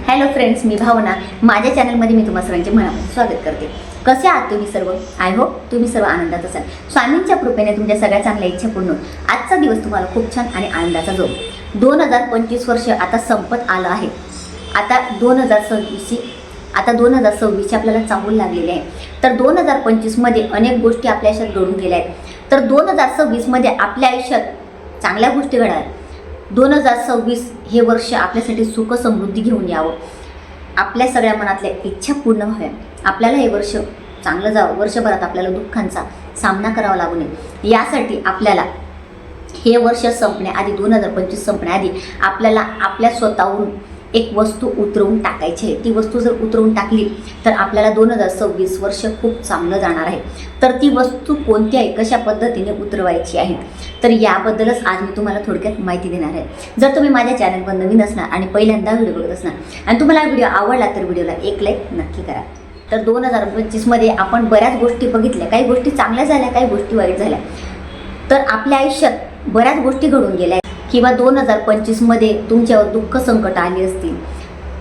Hello friends, मी भावना. माझ्या चॅनलमध्ये मी तुम्हा सर्वांचे मनापासून स्वागत करते. कसे आहात तुम्ही सर्व? आय होप तुम्ही सर्व आनंदात असाल. स्वामींच्या कृपेने तुमच्या सगळ्या चांगल्या इच्छा पूर्ण होईल. आजचा दिवस तुम्हाला खूप छान आणि आनंदाचा जाऊ. 2025 वर्ष आता संपत आलं आहे. आता 2026 आपल्याला चाहूल लागलेले आहे. तर 2025मध्ये अनेक गोष्टी आपल्या आयुष्यात घडून गेल्या आहेत. तर 2026मध्ये आपल्या आयुष्यात चांगल्या गोष्टी घडाव्या. 2026 हे वर्ष आपल्यासाठी सुख समृद्धी घेऊन यावं. आपल्या सगळ्या मनातल्या इच्छा पूर्ण व्हाव्या. आपल्याला हे वर्ष चांगलं जावं. वर्षभरात आपल्याला दुःखांचा सामना करावा लागू नये, यासाठी आपल्याला हे वर्ष संपण्याआधी 2025 संपण्याआधी आपल्याला आपल्या स्वतःहून एक वस्तू उतरवून टाकायची आहे. ती वस्तू जर उतरवून टाकली तर आपल्याला 2026 वर्ष खूप चांगलं जाणार आहे. तर ती वस्तू कोणती आहे, कशा पद्धतीने उतरवायची आहे, तर याबद्दलच आज मी तुम्हाला थोडक्यात माहिती देणार आहे. जर तुम्ही माझ्या चॅनलवर नवीन असणार आणि पहिल्यांदा व्हिडिओ बघत असणार आणि तुम्हाला व्हिडिओ आवडला तर व्हिडिओला एक लाईक नक्की करा. तर 2025मध्ये आपण बऱ्याच गोष्टी बघितल्या. काही गोष्टी चांगल्या झाल्या, काही गोष्टी वाईट झाल्या. तर आपल्या आयुष्यात बऱ्याच गोष्टी घडून गेल्या किंवा 2025मध्ये तुमच्यावर दुःख संकट आली असतील.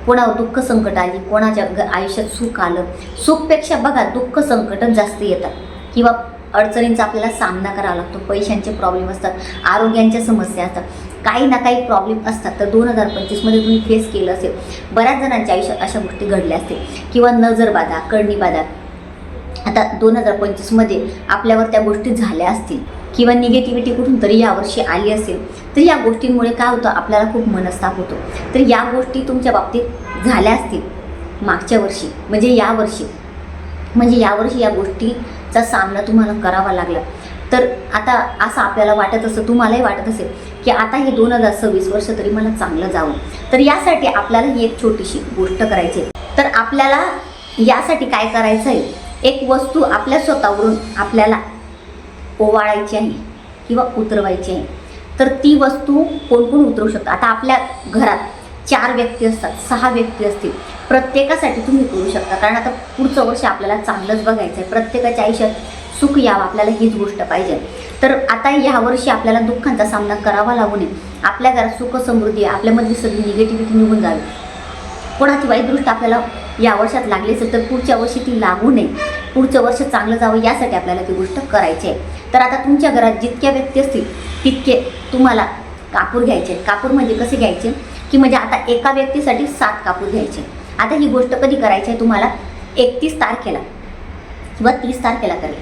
कोणावर दुःख संकट आली, कोणाच्या आयुष्यात सुख आलं. सुखपेक्षा बघा दुःख संकटच जास्त येतात किंवा अडचणींचा आपल्याला सामना करावा लागतो. पैशांचे प्रॉब्लेम असतात, आरोग्यांच्या समस्या असतात, काही ना काही प्रॉब्लेम असतात. तर 2025मध्ये तुम्ही फेस केलं असेल. बऱ्याच जणांच्या आयुष्यात अशा गोष्टी घडल्या असतील किंवा नजरबाधा, करणीबाधा. आता 2025मध्ये आपल्यावर त्या गोष्टी झाल्या असतील किंवा निगेटिव्हिटी कुठून तरी यावर्षी आली असेल. तर या गोष्टींमुळे काय होतं, आपल्याला खूप मनस्ताप होतो. तर या गोष्टी तुमच्या बाबतीत झाल्या असतील मागच्या वर्षी, म्हणजे यावर्षी या गोष्टीचा सामना तुम्हाला करावा लागला. तर आता असं आपल्याला वाटत असं, तुम्हालाही वाटत असेल की आता हे 2026 वर्ष तरी मला चांगलं जावं. तर यासाठी आपल्याला ही एक छोटीशी गोष्ट करायची आहे. तर आपल्याला यासाठी काय करायचं आहे, एक वस्तू आपल्या स्वतःवरून आपल्याला ओवाळायची आहे किंवा उतरवायची आहे. तर ती वस्तू कोण कोण उतरवू शकतं. आता आपल्या घरात 4 व्यक्ती असतात, 6 व्यक्ती असतील. प्रत्येकासाठी तुम्ही करू शकता, कारण आता पुढचं वर्ष आपल्याला चांगलंच बघायचं आहे. प्रत्येकाच्या आयुष्यात सुख यावं, आपल्याला हीच गोष्ट पाहिजे. तर आता ह्या वर्षी आपल्याला दुःखांचा सामना करावा लागू नये. आपल्या घरात सुख समृद्धी, आपल्यामधली सगळी निगेटिव्हिटी निघून जावी. कोणाची वाईट दृष्टी आपल्याला या वर्षात लागली असेल तर पुढच्या वर्षी ती लागू नये. पुढचं वर्ष चांगलं जावं यासाठी आपल्याला ती गोष्ट करायची आहे. तर आता तुमच्या घरात जितक्या व्यक्ती असतील तितके तुम्हाला कापूर घ्यायचे. कापूर म्हणजे कसे घ्यायचे की म्हणजे आता एका व्यक्तीसाठी 7 कापूर घ्यायचे. आता ही गोष्ट कधी करायची आहे तुम्हाला, 31 तारखेला किंवा 30 तारखेला करा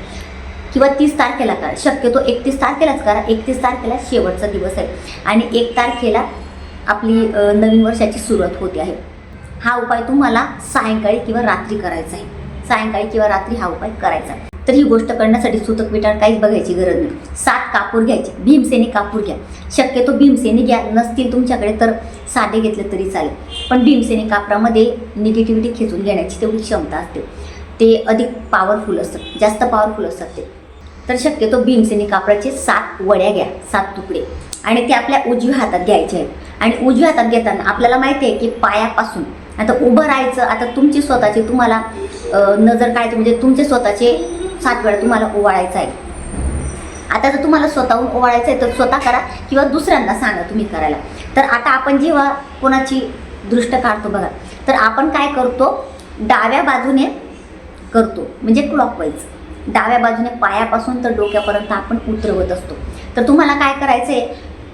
किंवा 30 तारखेला करा. शक्यतो 31 तारखेलाच करा. 31 तारखेला शेवटचा दिवस आहे आणि 1 तारखेला आपली नवीन वर्षाची सुरुवात होते आहे. हा उपाय तुम्हाला सायंकाळी किंवा रात्री करायचा आहे. सायंकाळी किंवा रात्री हा उपाय करायचा. तर ही गोष्ट करण्यासाठी सुतक विटाळ काहीच बघायची गरज नाही. 7 कापूर घ्यायचे. भीमसेनी कापूर घ्या. शक्यतो भीमसेनी घ्या. नसतील तुमच्याकडे तर साधे घेतले तरी चालेल. पण भीमसेनी कापरामध्ये निगेटिव्हिटी खेचून घेण्याची तेवढी क्षमता असते. ते अधिक पॉवरफुल असतात, जास्त पॉवरफुल असतात ते. तर शक्यतो भीमसेनी कापराचे 7 वड्या घ्या, 7 तुकडे, आणि ते आपल्या उजव्या हातात घ्यायचे आहेत. आणि उजव्या हातात घेताना आपल्याला माहिती आहे की पायापासून आता उभं राहायचं. आता तुमची स्वतःची तुम्हाला नजर काय, म्हणजे तुमचे स्वतःचे 7 वेळा तुम्हाला ओवाळायचं आहे. आता जर तुम्हाला स्वतःहून ओवाळायचं आहे तर स्वतः करा किंवा दुसऱ्यांना सांगा तुम्ही करायला. तर आता आपण जेव्हा कोणाची दृष्ट काढतो बघा, तर आपण काय करतो, डाव्या बाजूने करतो, म्हणजे क्लॉकवाईज. डाव्या बाजूने पायापासून तर डोक्यापर्यंत आपण उतरवत असतो. तर तुम्हाला काय करायचं आहे,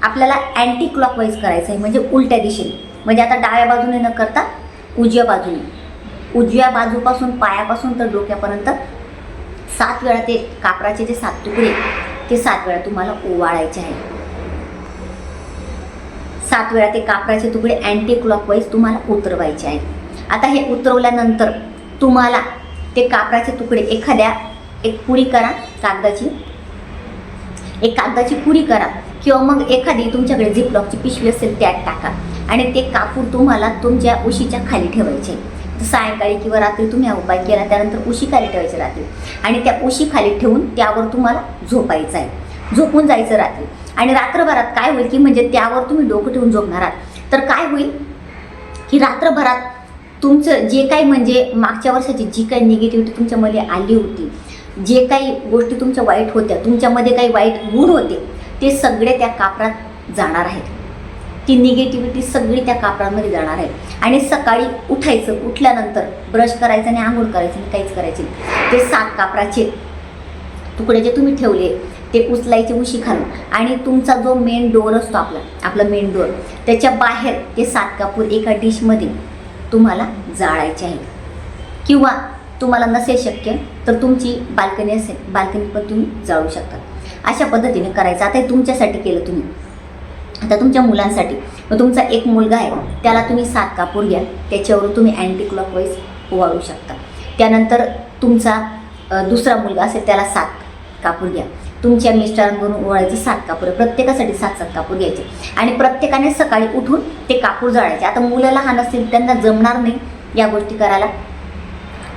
आपल्याला अँटी क्लॉकवाईज करायचं आहे, म्हणजे उलट्या दिशेने. म्हणजे आता डाव्या बाजूने न करता उजव्या बाजूने, उजव्या बाजूपासून पायापासून तर डोक्यापर्यंत 7 वेळा ते कापराचे जे 7 तुकडे ते 7 वेळा तुम्हाला ओवाळायचे आहे. 7 वेळा ते कापराचे तुकडे अँटी क्लॉकवाईज तुम्हाला उतरवायचे आहे. आता हे उतरवल्यानंतर तुम्हाला ते कापराचे तुकडे एक पुडी करा, कागदाची पुडी करा किंवा मग एखादी तुमच्याकडे झिपलॉकची पिशवी असेल त्यात टाका आणि ते कापूर तुम्हाला तुमच्या उशीच्या खाली ठेवायचे. सायंकाळी किंवा रात्री तुम्ही हा उपाय केला त्यानंतर उशी खाली ठेवायचे रात्री, आणि त्या उशी खाली ठेवून त्यावर तुम्हाला झोपायचं आहे. झोपून जायचं रात्री. आणि रात्रभरात काय होईल की म्हणजे त्यावर तुम्ही डोकं ठेवून झोपणार आहात तर काय होईल की रात्रभरात तुमचं जे काही, म्हणजे मागच्या वर्षाची जी काही निगेटिव्हिटी तुमच्यामध्ये आली होती, जे काही गोष्टी तुमच्या वाईट होत्या, तुमच्यामध्ये काही वाईट गुण होते, ते सगळे त्या कापरात जाणार आहेत. ती निगेटिव्हिटी सगळी त्या कापडामध्ये जाणार आहे. आणि सकाळी उठायचं, उठल्यानंतर ब्रश करायचं आणि आंघोळ करायचं आणि काहीच करायचे नाही. ते 7 कापडाचे तुकडे जे तुम्ही ठेवले ते उचलायचे उशी खालून आणि तुमचा जो मेन डोअर असतो आपला मेन डोअर त्याच्या बाहेर ते 7 कापूर एका डिशमध्ये तुम्हाला जाळायचे आहे. किंवा तुम्हाला नसेल शक्य तर तुमची बाल्कनी असेल, बाल्कनी पण तुम्ही जाळू शकता. अशा पद्धतीने करायचं. आता हे तुमच्यासाठी केलं तुम्ही. आता तुमच्या मुलांसाठी, मग तुमचा एक मुलगा आहे त्याला तुम्ही 7 कापूर घ्या, त्याच्यावर तुम्ही अँटी क्लॉकवाईज ओवाळू शकता. त्यानंतर तुमचा दुसरा मुलगा असेल त्याला 7 कापूर घ्या. तुमच्या मिस्टरांकडून ओवाळायचं 7 कापूर, प्रत्येकासाठी 7-7 कापूर घ्यायचे आणि प्रत्येकाने सकाळी उठून ते कापूर जाळायचे. आता मुलं लहान असतील त्यांना जमणार नाही या गोष्टी करायला,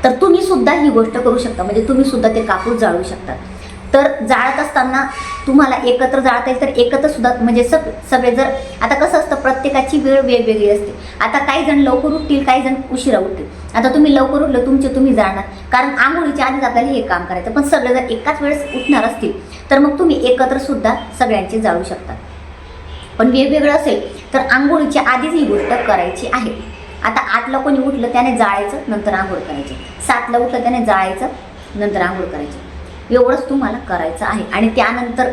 तर तुम्ही सुद्धा ही गोष्ट करू शकता. म्हणजे तुम्ही सुद्धा ते कापूर जाळू शकता. तर जाळत असताना तुम्हाला एकत्र जाळता येईल तर एकत्र सुद्धा म्हणजे सगळे जर, आता कसं असतं प्रत्येकाची वेळ वेगवेगळी असते. आता काही जण लवकर उठतील, काही जण उशिरा उठतील. आता तुम्ही लवकर उठलं तुमचे तुम्ही जाणार, कारण आंघोळीच्या आधीच आपल्याला हे काम करायचं. पण सगळे जर एकाच वेळेस उठणार असतील तर मग तुम्ही एकत्र सुद्धा सगळ्यांचे जाळू शकता. पण वेगवेगळं असेल तर आंघोळीच्या आधीच ही गोष्ट करायची आहे. आता 8ला कोणी उठलं त्याने जाळायचं, नंतर आंघोळ करायची. 7ला उठलं त्याने जाळायचं, नंतर आंघोळ करायची. एवढंच तुम्हाला करायचं आहे. आणि त्यानंतर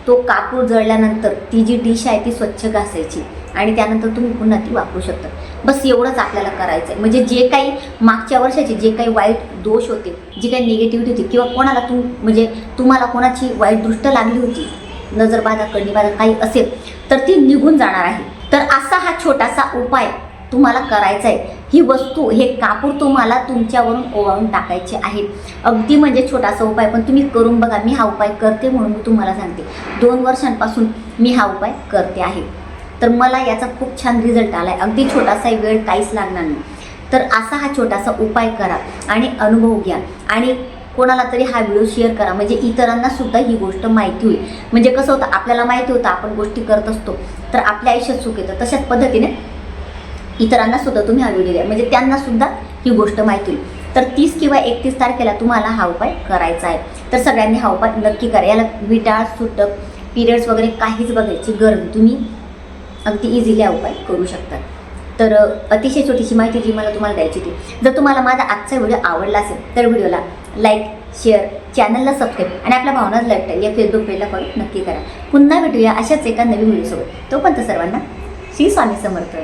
तो कापूर जळल्यानंतर ती जी डिश आहे ती स्वच्छ घासायची आणि त्यानंतर तुम्ही पुन्हा ती वापरू शकता. बस एवढंच आपल्याला करायचं आहे. म्हणजे जे काही मागच्या वर्षाचे जे काही वाईट दोष होते, जी काही निगेटिव्हिटी होती किंवा कोणाला म्हणजे तुम्हाला कोणाची वाईट दृष्ट लागली होती, नजरबाधा करणीबाधा काही असेल तर ती निघून जाणार आहे. तर असा हा छोटासा उपाय तुम्हाला करायचा आहे. ही वस्तू, हे कापूर तुम्हाला तुमच्यावरून ओवाळून टाकायचे आहे. अगदी म्हणजे छोटासा उपाय, पण तुम्ही करून बघा. मी हा उपाय करते म्हणून मी तुम्हाला सांगते. 2 वर्षांपासून मी हा उपाय करते आहे, तर मला याचा खूप छान रिझल्ट आला आहे. अगदी छोटासा वेळ, काहीच लागणार नाही. तर असा हा छोटासा उपाय करा आणि अनुभव घ्या आणि कोणाला तरी हा व्हिडिओ शेअर करा. म्हणजे इतरांना सुद्धा ही गोष्ट माहिती होईल. म्हणजे कसं होतं, आपल्याला माहिती होतं आपण गोष्टी करत असतो तर आपल्या आयुष्यात सुख येतं. तशाच पद्धतीने इतरांना सुद्धा तुम्ही हा व्हिडिओ द्या, म्हणजे त्यांना सुद्धा ही गोष्ट माहिती होईल. तर 30 किंवा 31 तारखेला तुम्हाला हा उपाय करायचा आहे. तर सगळ्यांनी हा उपाय नक्की करा. याला विटाळ, सुटक, पिरियड्स वगैरे काहीच बघायची गरज नाही. तुम्ही अगदी इझिली हा उपाय करू शकता. तर अतिशय छोटीशी माहिती जी मला तुम्हाला द्यायची होती. जर तुम्हाला माझा आजचा व्हिडिओ आवडला असेल तर व्हिडिओला लाईक, शेअर, चॅनलला सबस्क्राईब आणि आपल्या भावनाज लाईफस्टाईल या फेसबुक पेजला फॉलो नक्की करा. पुन्हा भेटूया अशाच एका नवीन व्हिडिओसोबत. तोपर्यंत सर्वांना श्री स्वामी समर्थ.